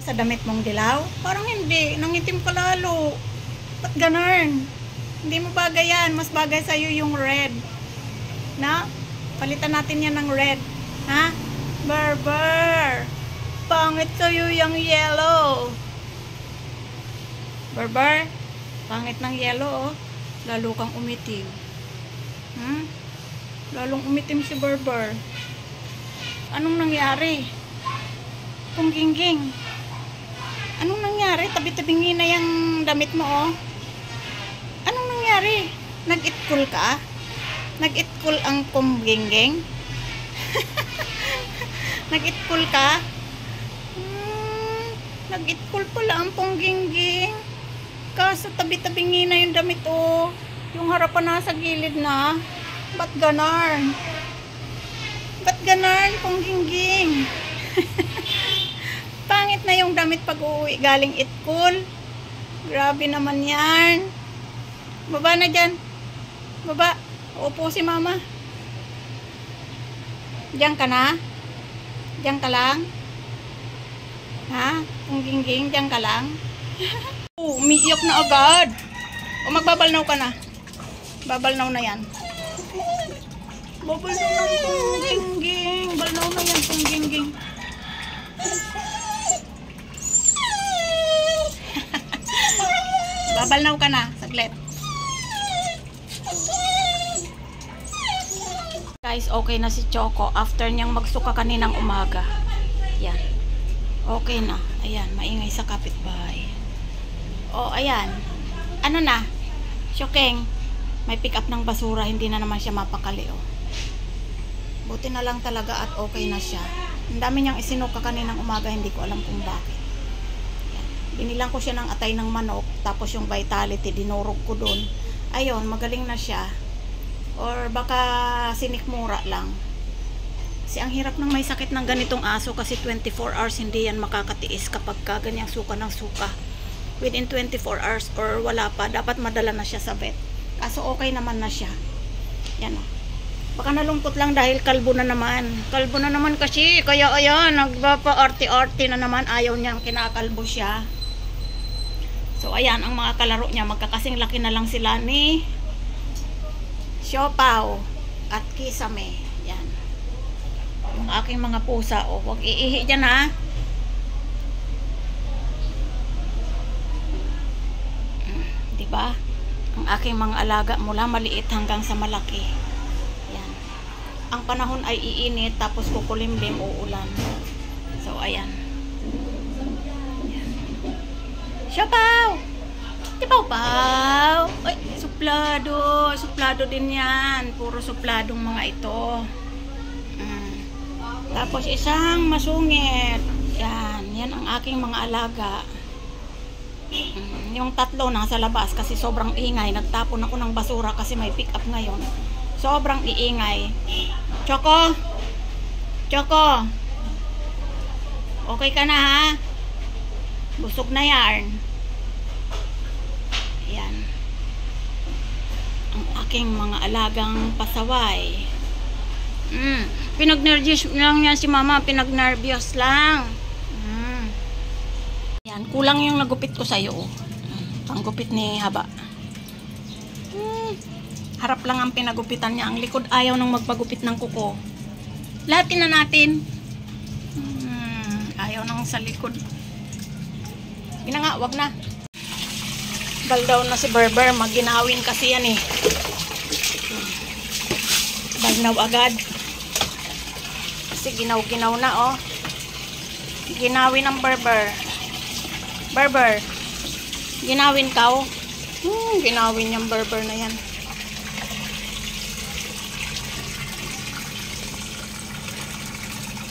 Sa damit mong dilaw? Parang hindi. Nangitim ka lalo. Ba't ganun? Hindi mo bagay yan. Mas bagay sa'yo yung red. Na? Palitan natin yan ng red. Ha? Berber! Pangit sa'yo yung yellow. Berber? Pangit ng yellow, oh. Lalo kang umitim. Lalong umitim si Berber. Anong nangyari? Kung gingging. Anong nangyari? Tabi-tabingi na yung damit mo, oh. Anong nangyari? Nag-itkul ka? Nag-itkul ang kumgingging? Nag-itkul ka? Nag-itkul pala ang punggingging. Kaso tabi-tabingi na yung damit, oh. Yung harapan nasa gilid na. Ba't ganon? Ba't ganon, punggingging? Pangit na yung damit pag uuwi galing itkul. Grabe naman yan. Baba na dyan. Baba. Upo si mama. Diyan ka na? Diyan ka lang? Ha? Kung gingging, diyan ka lang? Umiiyak na agad. O magbabalnaw ka na. Babalnaw na yan. Babalnaw na kung gingging. Balnaw na yan kung gingging. Babalnaw ka na. Saglit. Guys, okay na si Choco after niyang magsuka kaninang umaga. Yan. Okay na. Ayan, maingay sa kapitbahay. Oh, ayan. Ano na? Shokeng. May pick up ng basura, hindi na naman siya mapakali, oh. Buti na lang talaga at okay na siya. Ang dami niyang isinuka kaninang umaga, hindi ko alam kung bakit. Yan. Binilang ko siya ng atay ng manok, tapos yung vitality, dinurog ko dun. Ayun, magaling na siya. Or baka sinikmura lang. Kasi ang hirap ng may sakit ng ganitong aso kasi 24 hours hindi yan makakatiis kapag ganyang suka ng suka. Within 24 hours or wala pa, dapat madala na siya sa vet. Kaso okay naman na siya. Yan, o. Baka nalungkot lang dahil kalbo na naman. Kalbo na naman kasi. Kaya ayan, nagpapa-arty-arty na naman. Ayaw niyang kinakalbo siya. So ayan, ang mga kalaro niya, magkakasing laki na lang sila ni Siopaw at Kisame. Yan. Yung aking mga pusa, o. Huwag iihi dyan, ha. Diba? Ang aking mga alaga mula maliit hanggang sa malaki. Yan. Ang panahon ay iinit tapos kukulimlim, uulan. So ayan. Yan. Siopaw! Siopaw! Ay, suplado. Suplado din yan. Puro supladong mga ito. Tapos isang masungit. Yan. Yan ang aking mga alaga. Yung tatlo nasa labas kasi sobrang ingay. Nagtapon ako ng basura kasi may pick up ngayon. Sobrang iingay. Choco! Choco! Okay ka na, ha? Busog na yarn. Yan. Ang aking mga alagang pasaway. Pinag-nervous lang yan si mama. Pinag-nervous lang. Yan, kulang yung nagupit ko sa'yo. Panggupit ni Haba. Harap lang ang pinagupitan niya. Ang likod ayaw nang magpagupit ng kuko. Lahatin na natin. Ayaw nang sa likod. Gina nga, wag na. Baldaw na si Berber. Magginawin kasi yan, eh. Baldaw agad. Kasi ginaw-ginaw na, oh. Ginawin ang Berber. Berber, ginawin ka, oh. Ginawin yung Berber na yan.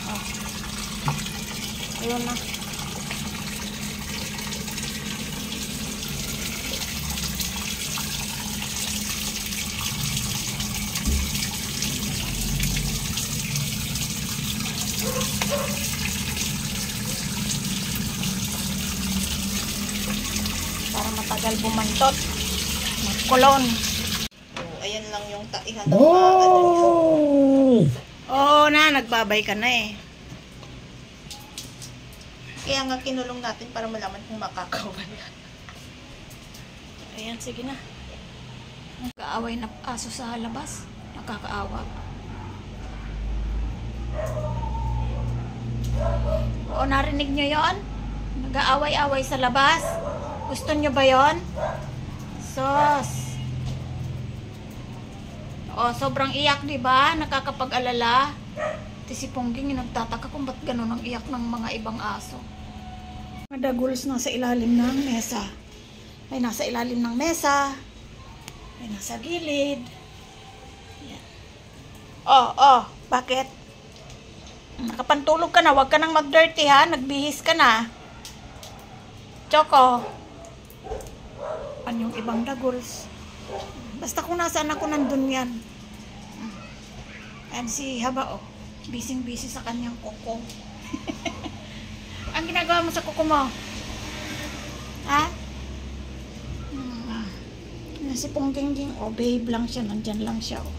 Oh. Ayun na. Para matagal bumantot. Magkulon. Ayan lang yung taihan ng mga ano. Oo na, nagbabay ka na, eh. Kaya nga kinulong natin para malaman kung makakawan. Ayan, sige na. Nag-aaway na aso sa labas. Nakakaawa. O, narinig nyo yon? Nag-aaway-away sa labas. Gusto nyo ba yon? Sos. O, sobrang iyak, diba? Nakakapag-alala. Ito si Pongging, nagtataka kung ba't ganun ang iyak ng mga ibang aso. Mga daguls nasa ilalim ng mesa. May nasa ilalim ng mesa. May nasa gilid. Yan. Bakit? Nakapantulog ka na, huwag ka nang mag-dirty ha. Nagbihis ka na. Choco. Ano yung ibang daguls? Basta kung nasaan ako, nandun yan. Ayan si Haba, oh. Busy-busy sa kanyang kuko. Ang ginagawa mo sa kuko mo? Ha? Si Pongging, oh, babe lang siya. Nandyan lang siya, oh.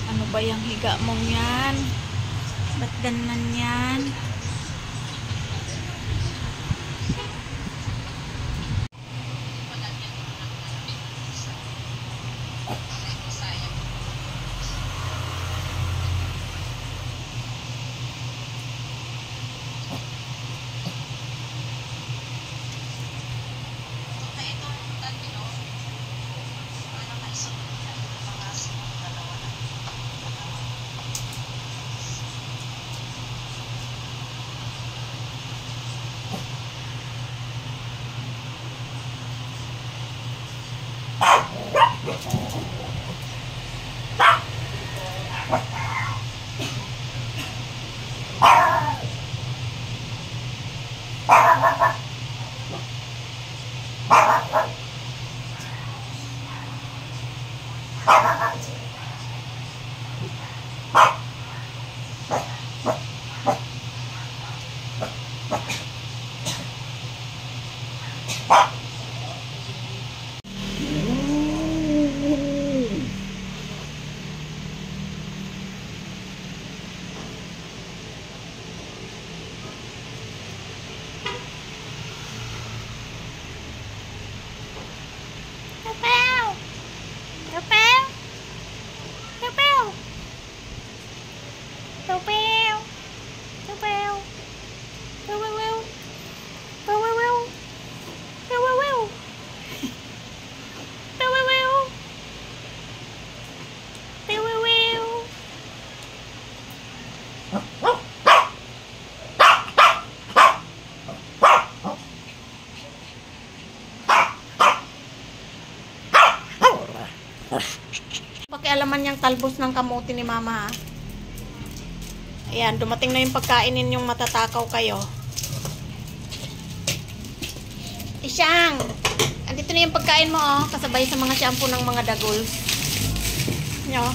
Ano ba yung higa mong yan? Ba't ganun yan? Pakialaman niyang talbos ng kamote ni mama, ha? Ayan, dumating na yung pagkain ninyong matatakaw kayo. Isyang! Andito na yung pagkain mo, oh. Kasabay sa mga shampoo ng mga dagols. Nyo?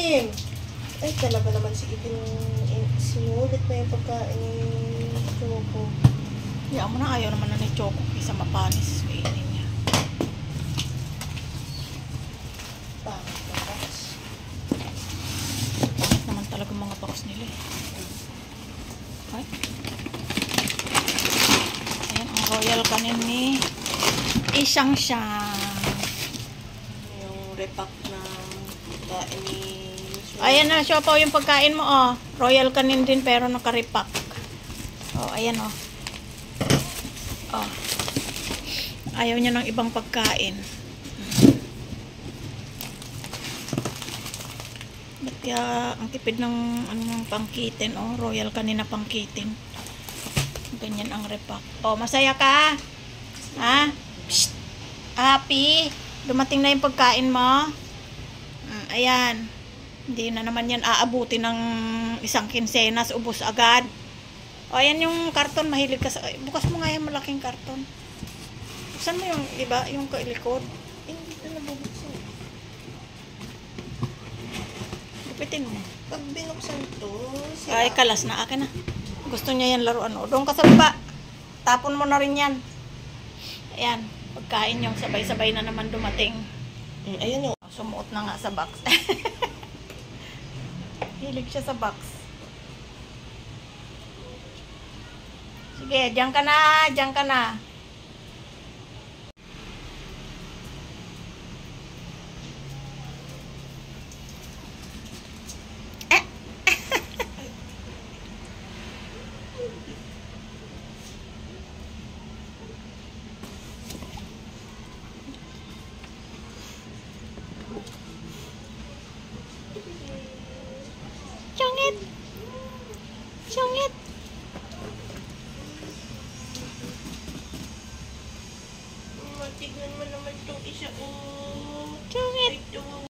itim. Ay, talaga naman si itim. Sinulit na yung pagkain ni Choco. Kaya mo na, ayaw naman na ni Choco kaysa mapanis. Kainin niya. Pangit na box. Pangit naman talaga mga box nila eh. Ay. Ayan, ang royal kanin ni Isang Siyang. Yung repack na pagkain ni Choco. Ayan na, Siopaw, yung pagkain mo, oh. Royal kanin din, pero nakaripak. Oh, ayan, oh. Oh. Ayaw niya ng ibang pagkain. Ba't kaya ang tipid ng pangkitin, oh. Royal kanin na pangkitin. Ganyan ang repak. Oh, masaya ka? Ha? Psst. Happy? Dumating na yung pagkain mo? Ayan. Hindi na naman yan aabuti ng isang kinsenas, ubos agad. O, ayan yung karton, mahilig ka sa... Bukas mo nga yung malaking karton. Buksan mo yung iba, yung kailikod. Hindi ko nabubuksan. Gupitin mo. Pag binuksan to, Ay, kalas na. Akin na. Gusto niya yan laruan. O, doon ka sa baba. Tapon mo na rin yan. Ayan. Pagkain yung sabay-sabay na naman dumating. Ayan yung... Sumuot na nga sa box. Hilig siya sa box. Sige, diyan ka na. Diyan ka na. Sungit. Sungit. Tignan mo naman itong isa. Sungit. Ito.